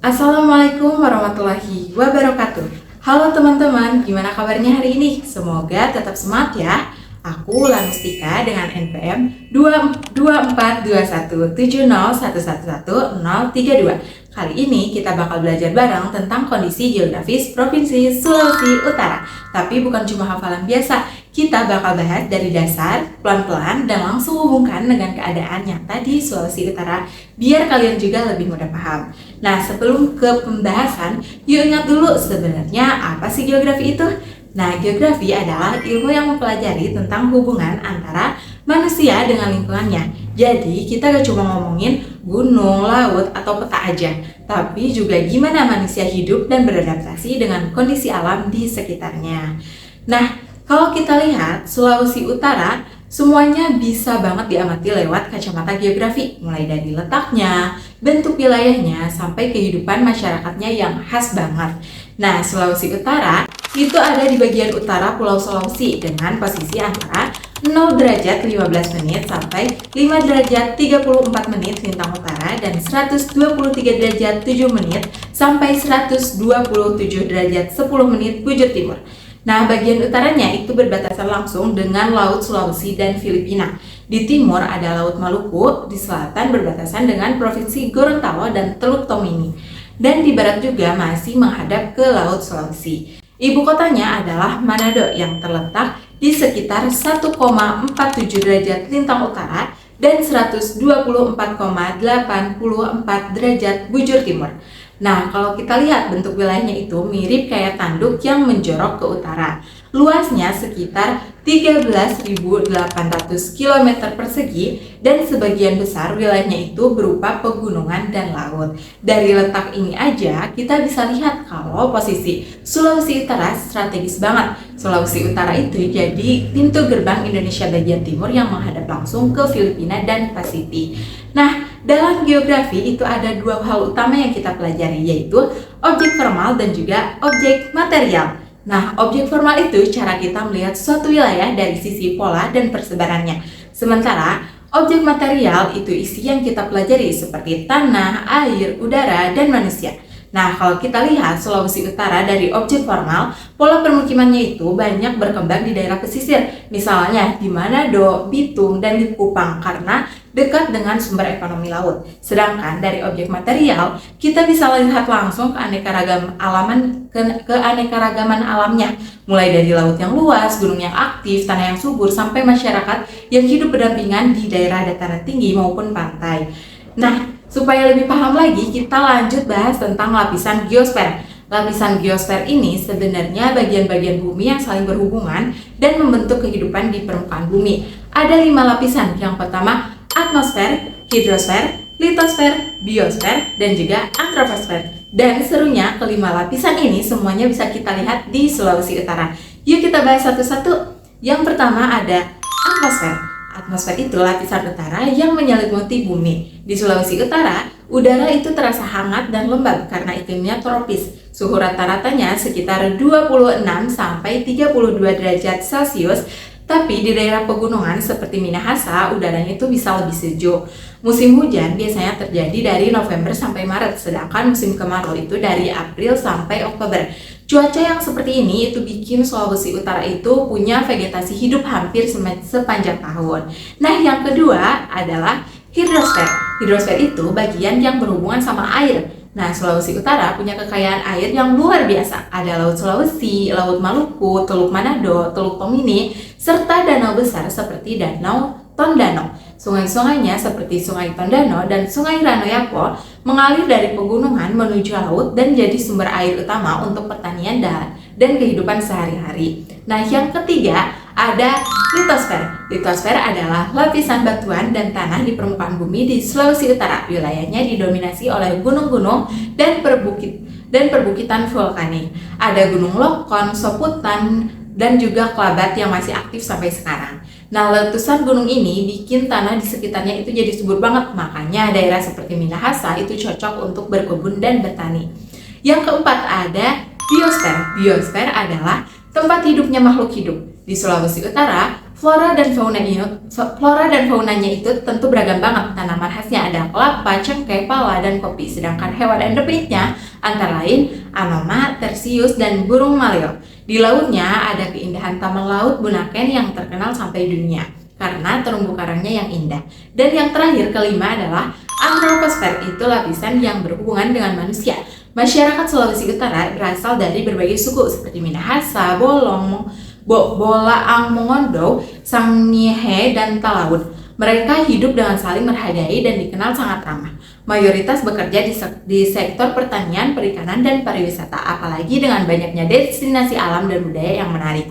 Assalamualaikum warahmatullahi wabarakatuh. Halo teman-teman, gimana kabarnya hari ini? Semoga tetap semangat ya. Aku Lanustika dengan NPM 2242170111032. Kali ini kita bakal belajar bareng tentang kondisi geografis Provinsi Sulawesi Utara. Tapi bukan cuma hafalan biasa, kita bakal bahas dari dasar, pelan-pelan, dan langsung hubungkan dengan keadaan nyata di Sulawesi Utara biar kalian juga lebih mudah paham. Nah, sebelum ke pembahasan, yuk ingat dulu sebenarnya apa sih geografi itu? Nah, geografi adalah ilmu yang mempelajari tentang hubungan antara manusia dengan lingkungannya. Jadi, kita gak cuma ngomongin gunung, laut, atau peta aja, tapi juga gimana manusia hidup dan beradaptasi dengan kondisi alam di sekitarnya. Nah, kalau kita lihat Sulawesi Utara, semuanya bisa banget diamati lewat kacamata geografi, mulai dari letaknya, bentuk wilayahnya, sampai kehidupan masyarakatnya yang khas banget. Nah, Sulawesi Utara itu ada di bagian utara Pulau Sulawesi dengan posisi antara 0 derajat 15 menit sampai 5 derajat 34 menit lintang utara dan 123 derajat 7 menit sampai 127 derajat 10 menit bujur timur. Nah, bagian utaranya itu berbatasan langsung dengan Laut Sulawesi dan Filipina. Di timur ada Laut Maluku, di selatan berbatasan dengan Provinsi Gorontalo dan Teluk Tomini. Dan di barat juga masih menghadap ke Laut Sulawesi. Ibu kotanya adalah Manado yang terletak di sekitar 1,47 derajat lintang utara dan 124,84 derajat bujur timur. Nah, kalau kita lihat bentuk wilayahnya itu mirip kayak tanduk yang menjorok ke utara. Luasnya sekitar 13.800 km persegi dan sebagian besar wilayahnya itu berupa pegunungan dan laut. Dari letak ini aja kita bisa lihat kalau posisi Sulawesi Utara strategis banget. Sulawesi Utara itu jadi pintu gerbang Indonesia bagian timur yang menghadap langsung ke Filipina dan Pasifik. Nah, dalam geografi itu ada dua hal utama yang kita pelajari, yaitu objek formal dan juga objek material. Nah, objek formal itu cara kita melihat suatu wilayah dari sisi pola dan persebarannya. Sementara objek material itu isi yang kita pelajari seperti tanah, air, udara, dan manusia. Nah, kalau kita lihat Sulawesi Utara dari objek formal, pola permukimannya itu banyak berkembang di daerah pesisir. Misalnya di Manado, Bitung, dan di Kupang karena dekat dengan sumber ekonomi laut. Sedangkan dari objek material, kita bisa lihat langsung keanekaragaman alamnya. Mulai dari laut yang luas, gunung yang aktif, tanah yang subur, sampai masyarakat yang hidup berdampingan di daerah dataran tinggi maupun pantai. Nah, supaya lebih paham lagi, kita lanjut bahas tentang lapisan geosfer. Lapisan geosfer ini sebenarnya bagian-bagian bumi yang saling berhubungan dan membentuk kehidupan di permukaan bumi. Ada 5 lapisan. Yang pertama, atmosfer, hidrosfer, litosfer, biosfer, dan juga antroposfer. Dan serunya, kelima lapisan ini semuanya bisa kita lihat di Sulawesi Utara. Yuk kita bahas satu-satu. Yang pertama ada atmosfer. Atmosfer itu lapisan utara yang menyelimuti bumi. Di Sulawesi Utara, udara itu terasa hangat dan lembab karena iklimnya tropis. Suhu rata-ratanya sekitar 26 sampai 32 derajat Celcius. Tapi di daerah pegunungan seperti Minahasa, udaranya itu bisa lebih sejuk. Musim hujan biasanya terjadi dari November sampai Maret, sedangkan musim kemarau itu dari April sampai Oktober. Cuaca yang seperti ini itu bikin Sulawesi Utara itu punya vegetasi hidup hampir sepanjang tahun. Nah, yang kedua adalah hidrosfer. Hidrosfer itu bagian yang berhubungan sama air. Nah, Sulawesi Utara punya kekayaan air yang luar biasa. Ada Laut Sulawesi, Laut Maluku, Teluk Manado, Teluk Tomini, serta danau besar seperti Danau Tondano. Sungai-sungainya seperti Sungai Tondano dan Sungai Ranoyapo mengalir dari pegunungan menuju laut dan jadi sumber air utama untuk pertanian dan kehidupan sehari-hari. Nah, yang ketiga ada litosfer. Litosfer adalah lapisan batuan dan tanah di permukaan bumi di Sulawesi Utara. Wilayahnya didominasi oleh gunung-gunung dan perbukitan vulkanik. Ada Gunung Lokon, Soputan, dan juga Kelabat yang masih aktif sampai sekarang. Nah, letusan gunung ini bikin tanah di sekitarnya itu jadi subur banget. Makanya daerah seperti Minahasa itu cocok untuk berkebun dan bertani. Yang keempat ada biosfer. Biosfer adalah tempat hidupnya makhluk hidup. Di Sulawesi Utara Flora dan faunanya itu tentu beragam banget. Tanaman khasnya ada kelapa, cengkeh, pala, dan kopi. Sedangkan hewan endemiknya antara lain anoma, tersius, dan burung maleo. Di lautnya ada keindahan taman laut Bunaken yang terkenal sampai dunia karena terumbu karangnya yang indah. Dan yang terakhir, kelima adalah antroposfer, itu lapisan yang berhubungan dengan manusia. Masyarakat Sulawesi Utara berasal dari berbagai suku seperti Minahasa, Bolaang Mongondo, Sangihe, dan Talaud. Mereka hidup dengan saling menghargai dan dikenal sangat ramah. Mayoritas bekerja di sektor pertanian, perikanan, dan pariwisata, apalagi dengan banyaknya destinasi alam dan budaya yang menarik.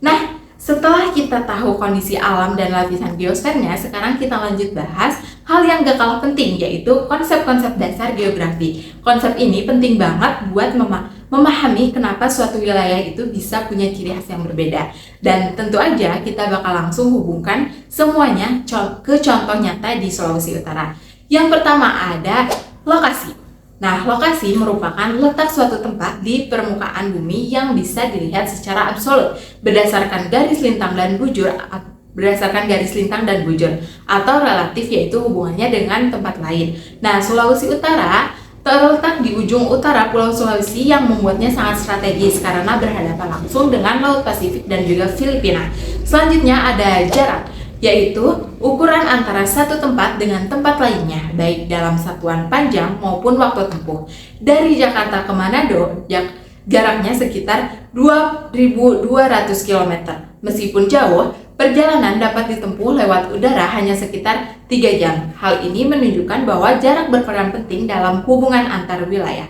Nah, setelah kita tahu kondisi alam dan lapisan geosfernya, sekarang kita lanjut bahas hal yang gak kalah penting, yaitu konsep-konsep dasar geografi. Konsep ini penting banget buat memahami kenapa suatu wilayah itu bisa punya ciri khas yang berbeda. Dan tentu aja kita bakal langsung hubungkan semuanya ke contoh nyata di Sulawesi Utara. Yang pertama ada lokasi. Nah, lokasi merupakan letak suatu tempat di permukaan bumi yang bisa dilihat secara absolut berdasarkan garis lintang dan bujur atau relatif, yaitu hubungannya dengan tempat lain. Nah, Sulawesi Utara terletak di ujung utara Pulau Sulawesi yang membuatnya sangat strategis karena berhadapan langsung dengan Laut Pasifik dan juga Filipina. Selanjutnya ada jarak, yaitu ukuran antara satu tempat dengan tempat lainnya, baik dalam satuan panjang maupun waktu tempuh. Dari Jakarta ke Manado, jaraknya sekitar 2.200 km. Meskipun jauh, perjalanan dapat ditempuh lewat udara hanya sekitar 3 jam. Hal ini menunjukkan bahwa jarak berperan penting dalam hubungan antar wilayah.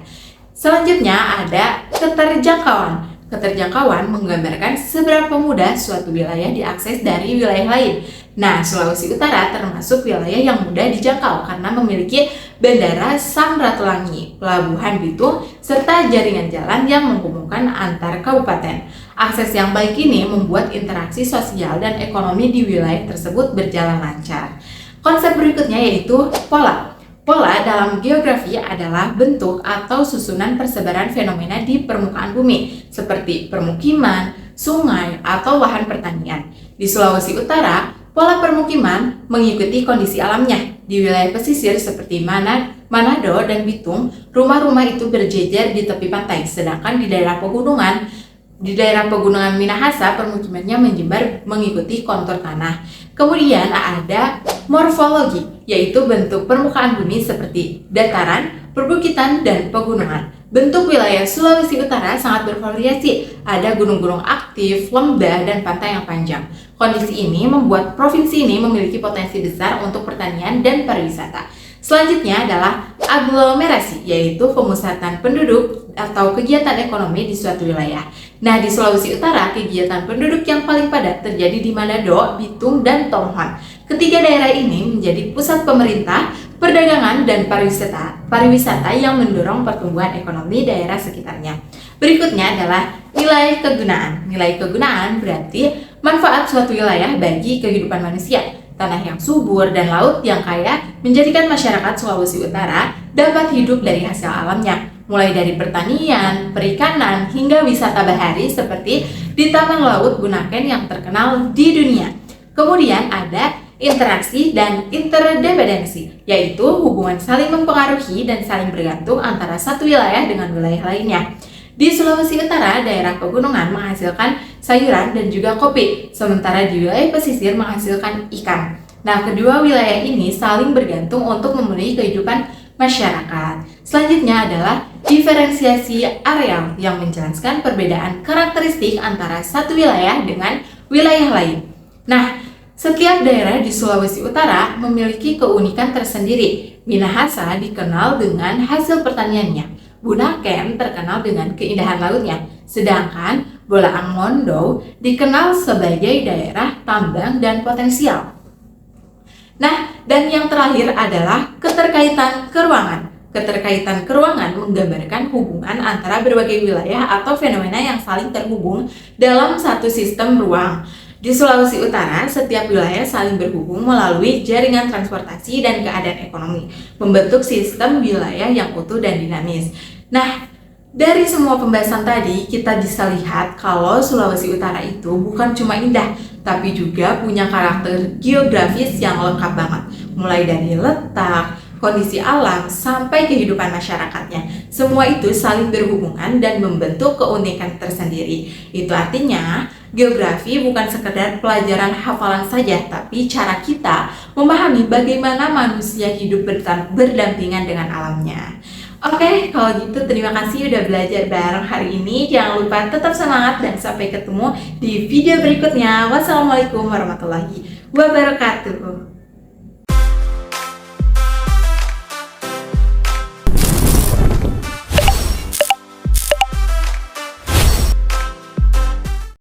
Selanjutnya ada keterjangkauan. Keterjangkauan menggambarkan seberapa mudah suatu wilayah diakses dari wilayah lain. Nah, Sulawesi Utara termasuk wilayah yang mudah dijangkau karena memiliki Bandara Samratulangi, Pelabuhan Bitung, serta jaringan jalan yang menghubungkan antar kabupaten. Akses yang baik ini membuat interaksi sosial dan ekonomi di wilayah tersebut berjalan lancar. Konsep berikutnya yaitu pola. Pola dalam geografi adalah bentuk atau susunan persebaran fenomena di permukaan bumi, seperti permukiman, sungai, atau lahan pertanian. Di Sulawesi Utara, pola permukiman mengikuti kondisi alamnya. Di wilayah pesisir seperti Manado dan Bitung, rumah-rumah itu berjejer di tepi pantai, sedangkan di daerah pegunungan Minahasa, permukimannya menjembar mengikuti kontur tanah. Kemudian ada morfologi, yaitu bentuk permukaan bumi seperti dataran, perbukitan, dan pegunungan. Bentuk wilayah Sulawesi Utara sangat bervariasi, ada gunung-gunung aktif, lembah, dan pantai yang panjang. Kondisi ini membuat provinsi ini memiliki potensi besar untuk pertanian dan pariwisata. Selanjutnya adalah aglomerasi, yaitu pemusatan penduduk atau kegiatan ekonomi di suatu wilayah. Nah, di Sulawesi Utara, kegiatan penduduk yang paling padat terjadi di Manado, Bitung, dan Tonghon. Ketiga daerah ini menjadi pusat pemerintah, perdagangan, dan pariwisata yang mendorong pertumbuhan ekonomi daerah sekitarnya. Berikutnya adalah nilai kegunaan. Nilai kegunaan berarti manfaat suatu wilayah bagi kehidupan manusia. Tanah yang subur dan laut yang kaya menjadikan masyarakat Sulawesi Utara dapat hidup dari hasil alamnya, mulai dari pertanian, perikanan, hingga wisata bahari seperti di Taman Laut Bunaken yang terkenal di dunia. Kemudian ada interaksi dan interdependensi, yaitu hubungan saling mempengaruhi dan saling bergantung antara satu wilayah dengan wilayah lainnya. Di Sulawesi Utara, daerah pegunungan menghasilkan sayuran dan juga kopi, sementara di wilayah pesisir menghasilkan ikan. Nah, kedua wilayah ini saling bergantung untuk memenuhi kehidupan masyarakat. Selanjutnya adalah diferensiasi areal yang menjelaskan perbedaan karakteristik antara satu wilayah dengan wilayah lain. Nah, setiap daerah di Sulawesi Utara memiliki keunikan tersendiri. Minahasa dikenal dengan hasil pertaniannya. Bunaken terkenal dengan keindahan lautnya, sedangkan Bolaang Mongondo dikenal sebagai daerah tambang dan potensial. Nah, dan yang terakhir adalah keterkaitan keuangan. Keterkaitan keuangan menggambarkan hubungan antara berbagai wilayah atau fenomena yang saling terhubung dalam satu sistem ruang. Di Sulawesi Utara, setiap wilayah saling berhubung melalui jaringan transportasi dan keadaan ekonomi, membentuk sistem wilayah yang utuh dan dinamis. Nah, Dari semua pembahasan tadi, kita bisa lihat kalau Sulawesi Utara itu bukan cuma indah, tapi juga punya karakter geografis yang lengkap banget. Mulai dari letak, kondisi alam, sampai kehidupan masyarakatnya. Semua itu saling berhubungan dan membentuk keunikan tersendiri. Itu artinya, geografi bukan sekedar pelajaran hafalan saja, tapi cara kita memahami bagaimana manusia hidup berdampingan dengan alamnya. Oke, kalau gitu terima kasih udah belajar bareng hari ini. Jangan lupa tetap semangat dan sampai ketemu di video berikutnya. Wassalamualaikum warahmatullahi wabarakatuh.